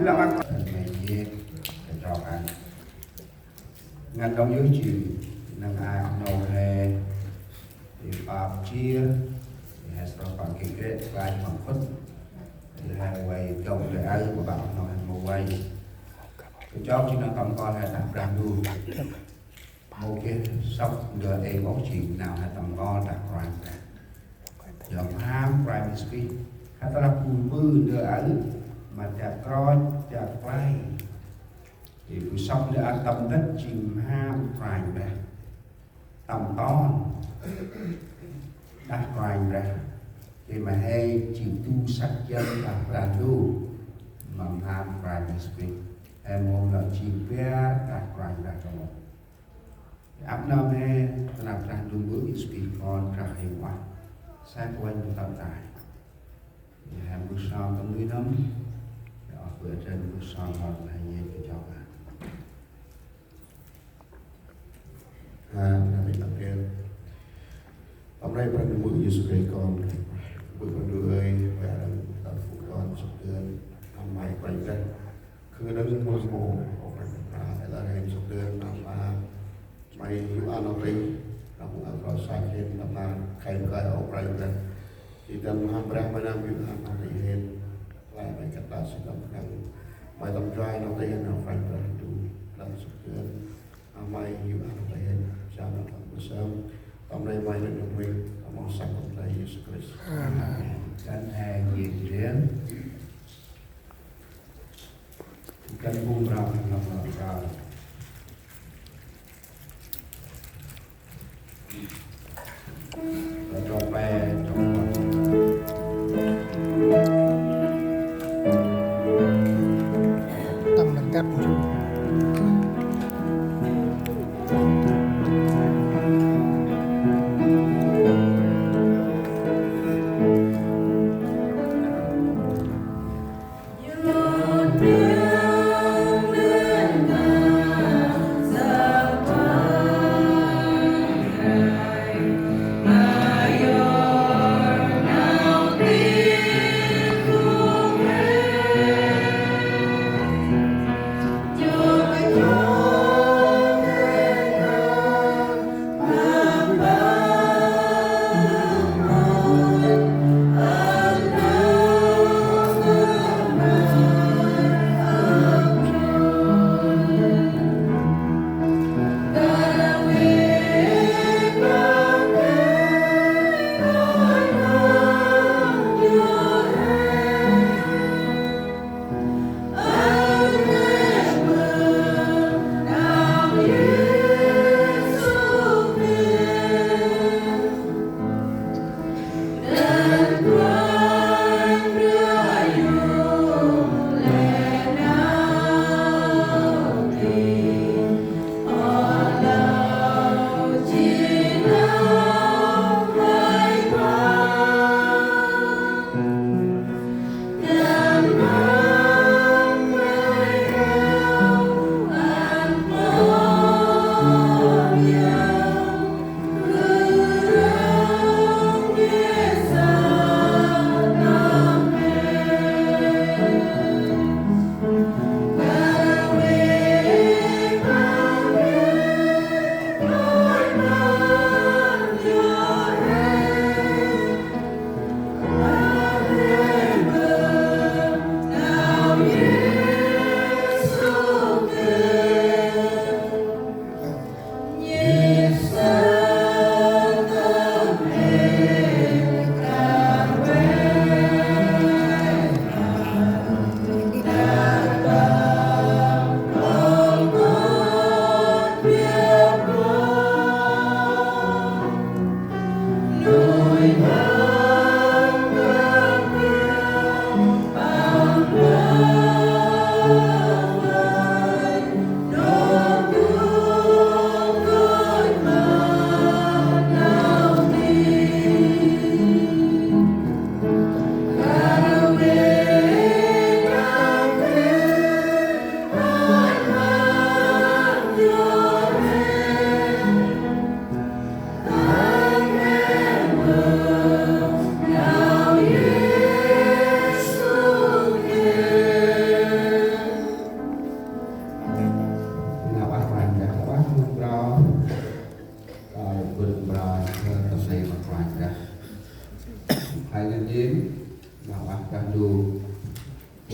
là bác mày về cho anh ngăn đông dưới chiều năng ai nâu hè thì bạp chia thì hay sao bằng cái kết vai bằng khuất thì hai quay công để ai của bạn nó hành một quay cái chó chỉ nó cầm con hay đặt ra luôn một cái sóc giờ em có chuyện nào hay tầm con đặt rồi dòng ham private speech hay ta là phù mư đưa ấy mà chặt coi chặt quay thì cứ sóc đưa tâm đất chìm ham private tầm con đặt rồi ra thì mà hay chịu tu sắc chân đặt ra luôn mà ham private speech em muốn là chìm bé đặt rồi ra cho một áp năm he làm ra đúng bước speech con ra hiệu quả sát quanh tâm tài em bước sau tâm lý lắm đó vừa trên bước sau còn là gì cho bạn Nabi Abdel hôm nay bạn muốn Yesus Christ con bước con đưa về tập phụ con sắp đến năm mai quay về cứ đứng ngồi ngủ là hình sắp đến năm mai yêu ăn ông đi năm ăn có sai thêm năm nay khai cái ông quay về thì tâm ham bạc mà năm yêu ăn ông đi hết lại mấy cái ta sẽ làm cái mai tâm trai nó thấy nó phải là đủ làm sắp đến năm mai yêu ăn ông đi hết cha nó làm bữa sớm hôm nay mai được đồng minh mong sanh của Thầy Jesus Christ. Cánh hàng gì đến cánh buông rộng lòng rồi và cho bè trong tâm mình cắt Yo vườn bò tao xây mặt ngoài ra hai nhân viên mà bác đangดู